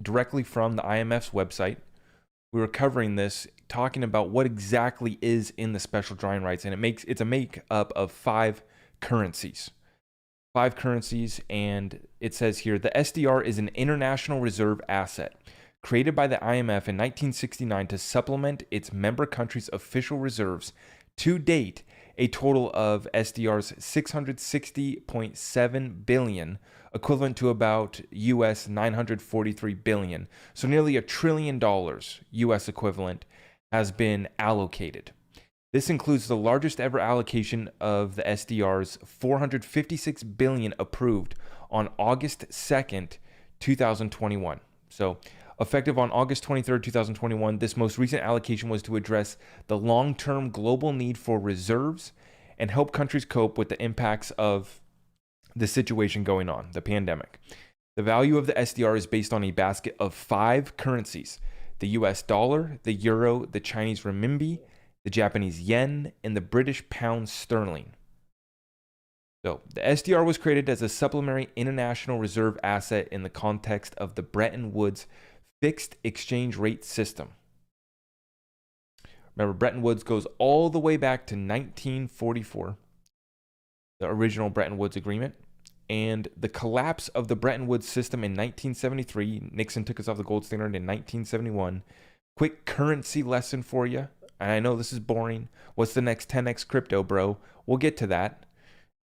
directly from the IMF's website. We were covering this, talking about what exactly is in the special drawing rights, and it's a makeup of five currencies. And it says here, the SDR is an international reserve asset created by the IMF in 1969 to supplement its member countries' official reserves. To date, a total of SDR's 660.7 billion, equivalent to about US 943 billion, so nearly $1 trillion US equivalent, has been allocated. This includes the largest ever allocation of the SDR's 456 billion approved on August 2nd, 2021. So, effective on August 23rd, 2021, this most recent allocation was to address the long-term global need for reserves and help countries cope with the impacts of the situation going on, the pandemic. The value of the SDR is based on a basket of five currencies: the US dollar, the euro, the Chinese renminbi, the Japanese yen, and the British pound sterling. So, the SDR was created as a supplementary international reserve asset in the context of the Bretton Woods fixed exchange rate system. Remember, Bretton Woods goes all the way back to 1944, the original Bretton Woods Agreement. And the collapse of the Bretton Woods system in 1973, Nixon took us off the gold standard in 1971. Quick currency lesson for you. And I know this is boring. What's the next 10x crypto, bro? We'll get to that.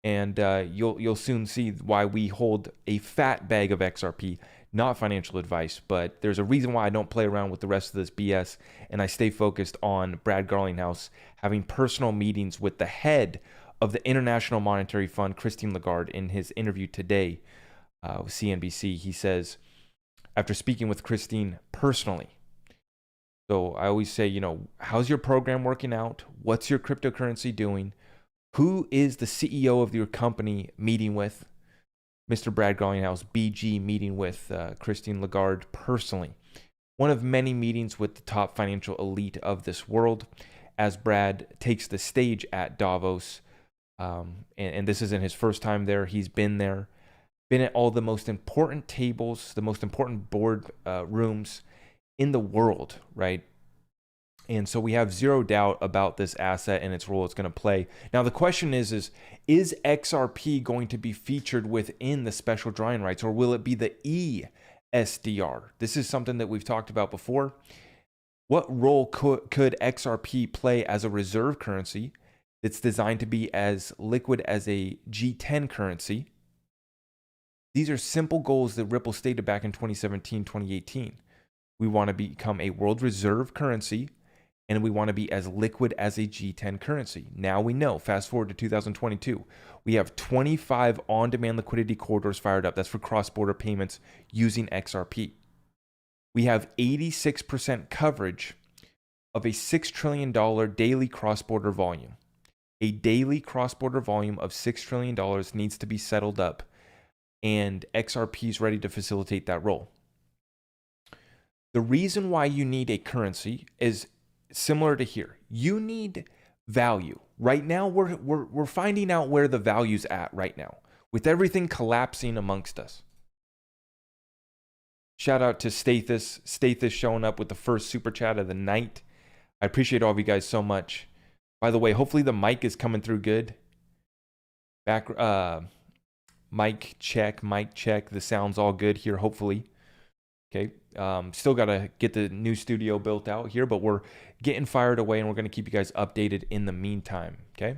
And you'll soon see why we hold a fat bag of XRP. Not financial advice, but there's a reason why I don't play around with the rest of this BS, and I stay focused on Brad Garlinghouse having personal meetings with the head of the International Monetary Fund, Christine Lagarde. In his interview today with CNBC, he says, after speaking with Christine personally, so I always say, how's your program working out? What's your cryptocurrency doing? Who is the CEO of your company meeting with? Mr. Brad Garlinghouse, BG, meeting with Christine Lagarde personally. One of many meetings with the top financial elite of this world, as Brad takes the stage at Davos. And this isn't his first time there. He's been there, been at all the most important tables, the most important board rooms in the world, right? And so we have zero doubt about this asset and its role it's going to play. Now, the question is XRP going to be featured within the special drawing rights, or will it be the E-SDR? This is something that we've talked about before. What role could XRP play as a reserve currency that's designed to be as liquid as a G10 currency? These are simple goals that Ripple stated back in 2017, 2018. We want to become a world reserve currency, and we want to be as liquid as a G10 currency. Now we know, fast forward to 2022, we have 25 on-demand liquidity corridors fired up. That's for cross-border payments using XRP. We have 86% coverage of a $6 trillion daily cross-border volume. A daily cross-border volume of $6 trillion needs to be settled up, and XRP is ready to facilitate that role. The reason why you need a currency is similar to here. You need value. Right now, we're finding out where the value's at right now, with everything collapsing amongst us. Shout out to Stathis showing up with the first super chat of the night. I appreciate all of you guys so much. By the way, hopefully the mic is coming through good. Mic check. The sound's all good here, hopefully. Okay, still got to get the new studio built out here, but we're getting fired away, and we're going to keep you guys updated in the meantime, okay?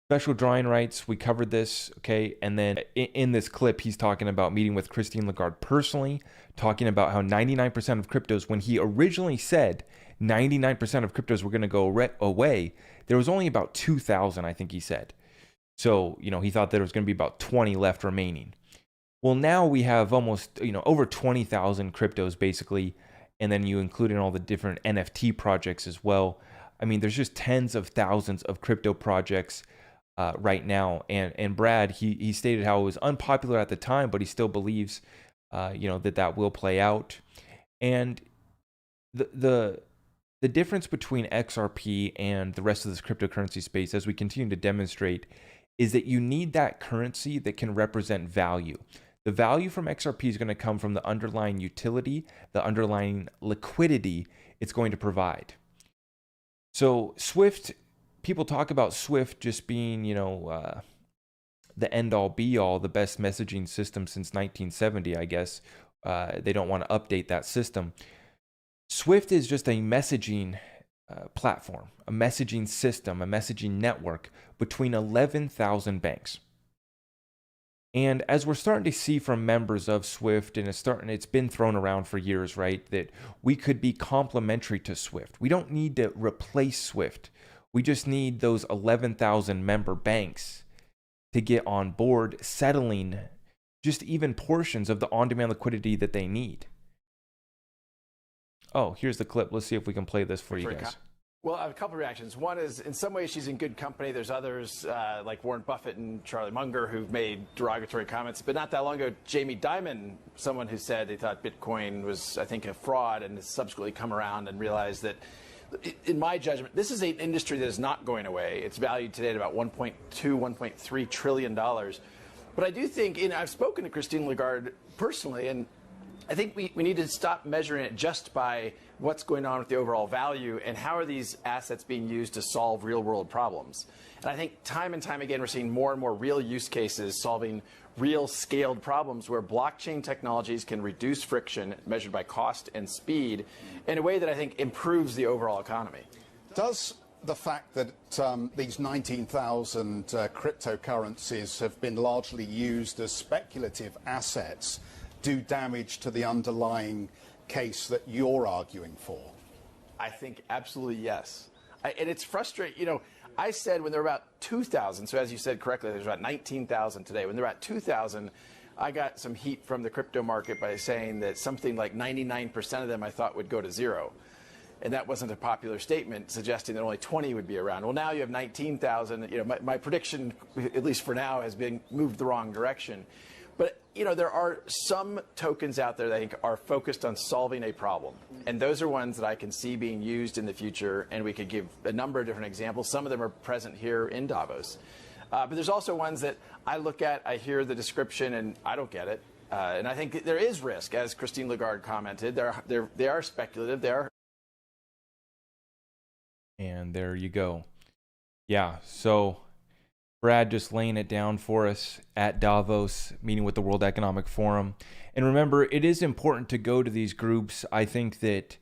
Special drawing rights, we covered this, okay? And then in this clip, he's talking about meeting with Christine Lagarde personally, talking about how 99% of cryptos, when he originally said 99% of cryptos were going to go away, there was only about 2,000, I think he said. So, he thought there was going to be about 20 left remaining. Well, now we have almost, over 20,000 cryptos basically, and then you include in all the different NFT projects as well. I mean, there's just tens of thousands of crypto projects right now. And Brad, he stated how it was unpopular at the time, but he still believes, that will play out. And the difference between XRP and the rest of this cryptocurrency space, as we continue to demonstrate, is that you need that currency that can represent value, The value from XRP is going to come from the underlying utility, the underlying liquidity it's going to provide. So Swift, people talk about Swift just being, the end all be all, the best messaging system since 1970, I guess. They don't want to update that system. Swift is just a messaging platform, a messaging system, a messaging network between 11,000 banks. And as we're starting to see from members of Swift, and it's been thrown around for years, right, that we could be complementary to Swift. We don't need to replace Swift. We just need those 11,000 member banks to get on board, settling just even portions of the on-demand liquidity that they need. Oh, here's the clip. Let's see if we can play this for you guys. Well, I have a couple of reactions. One is, in some ways, she's in good company. There's others like Warren Buffett and Charlie Munger who've made derogatory comments. But not that long ago, Jamie Dimon, someone who said they thought Bitcoin was, I think, a fraud, and has subsequently come around and realized that, in my judgment, this is an industry that is not going away. It's valued today at about $1.2, $1.3 trillion. But I do think, I've spoken to Christine Lagarde personally, and I think we need to stop measuring it just by what's going on with the overall value and how are these assets being used to solve real world problems. And I think time and time again, we're seeing more and more real use cases solving real scaled problems where blockchain technologies can reduce friction measured by cost and speed in a way that I think improves the overall economy. Does the fact that these 19,000 cryptocurrencies have been largely used as speculative assets do damage to the underlying case that you're arguing for? I think absolutely yes. And it's frustrating. I said when there were about 2,000, so as you said correctly, there's about 19,000 today. When there were at 2,000, I got some heat from the crypto market by saying that something like 99% of them I thought would go to zero. And that wasn't a popular statement, suggesting that only 20 would be around. Well, now you have 19,000. My prediction, at least for now, has been moved the wrong direction. But, there are some tokens out there that I think are focused on solving a problem. And those are ones that I can see being used in the future. And we could give a number of different examples. Some of them are present here in Davos. But there's also ones that I look at, I hear the description, and I don't get it. And I think there is risk, as Christine Lagarde commented. They are speculative. They are. And there you go. Yeah, so Brad just laying it down for us at Davos, meeting with the World Economic Forum. And remember, it is important to go to these groups. I think that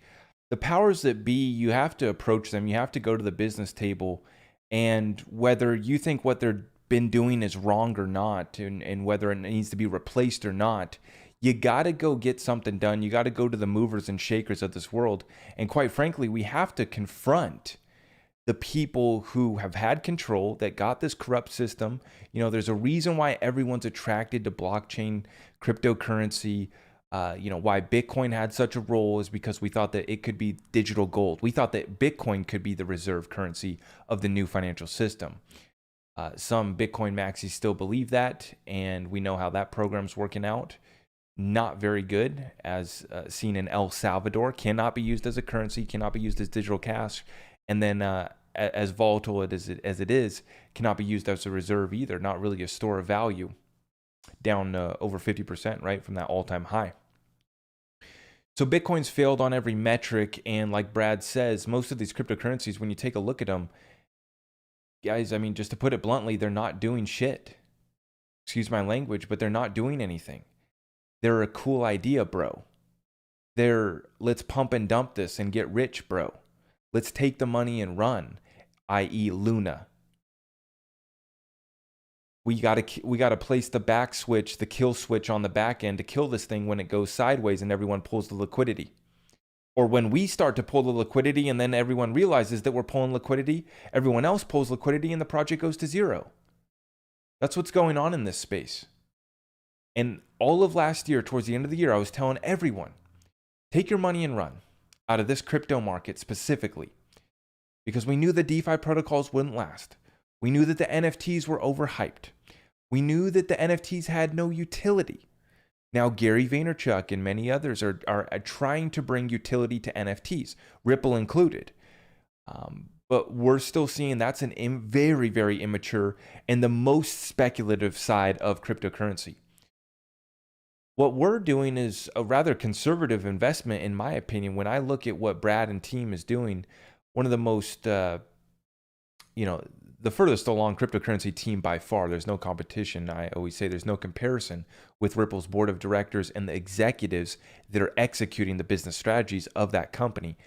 the powers that be, you have to approach them. You have to go to the business table. And whether you think what they've been doing is wrong or not, and whether it needs to be replaced or not, you got to go get something done. You got to go to the movers and shakers of this world. And quite frankly, we have to confront the people who have had control, that got this corrupt system. There's a reason why everyone's attracted to blockchain cryptocurrency. Why Bitcoin had such a role is because we thought that it could be digital gold. We thought that Bitcoin could be the reserve currency of the new financial system. Some Bitcoin maxis still believe that, and we know how that program's working out. Not very good, as seen in El Salvador. Cannot be used as a currency, cannot be used as digital cash. And then as volatile as it is, cannot be used as a reserve either. Not really a store of value. Down over 50%, right, from that all-time high. So Bitcoin's failed on every metric. And like Brad says, most of these cryptocurrencies, when you take a look at them, guys, I mean, just to put it bluntly, they're not doing shit. Excuse my language, but they're not doing anything. They're a cool idea, bro. They're, let's pump and dump this and get rich, bro. Let's take the money and run, i.e. Luna. We gotta place the back switch, the kill switch on the back end to kill this thing when it goes sideways and everyone pulls the liquidity. Or when we start to pull the liquidity and then everyone realizes that we're pulling liquidity, everyone else pulls liquidity and the project goes to zero. That's what's going on in this space. And all of last year, towards the end of the year, I was telling everyone, take your money and run out of this crypto market specifically, because we knew the DeFi protocols wouldn't last. We knew that the NFTs were overhyped. We knew that the NFTs had no utility. Now, Gary Vaynerchuk and many others are trying to bring utility to NFTs, Ripple included. But we're still seeing that's an very, very immature and the most speculative side of cryptocurrency. What we're doing is a rather conservative investment, in my opinion. When I look at what Brad and team is doing, one of the most, the furthest along cryptocurrency team by far. There's no competition. I always say there's no comparison with Ripple's board of directors and the executives that are executing the business strategies of that company.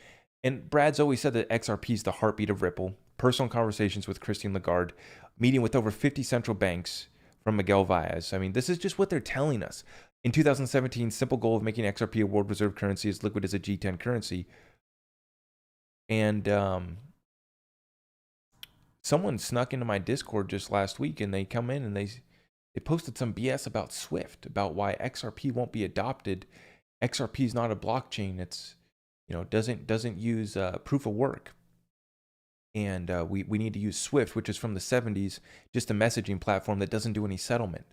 And Brad's always said that XRP is the heartbeat of Ripple. Personal conversations with Christine Lagarde, meeting with over 50 central banks from Miguel Valles. I mean, this is just what they're telling us. In 2017, simple goal of making XRP a world reserve currency as liquid as a G10 currency. And someone snuck into my Discord just last week, and they come in and they posted some BS about Swift, about why XRP won't be adopted. XRP is not a blockchain. It's, doesn't use proof of work. And we need to use Swift, which is from the 70s, just a messaging platform that doesn't do any settlement.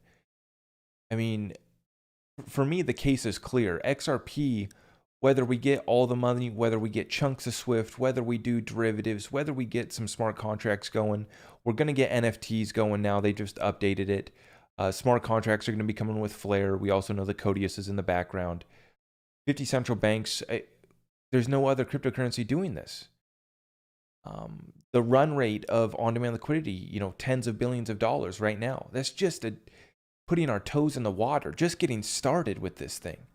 I mean, for me, the case is clear. XRP, whether we get all the money, whether we get chunks of Swift, whether we do derivatives, whether we get some smart contracts going, we're going to get NFTs going now. They just updated it. Smart contracts are going to be coming with Flare. We also know the Codius is in the background. 50 central banks. There's no other cryptocurrency doing this. The run rate of on-demand liquidity, tens of billions of dollars right now. That's just putting our toes in the water, just getting started with this thing.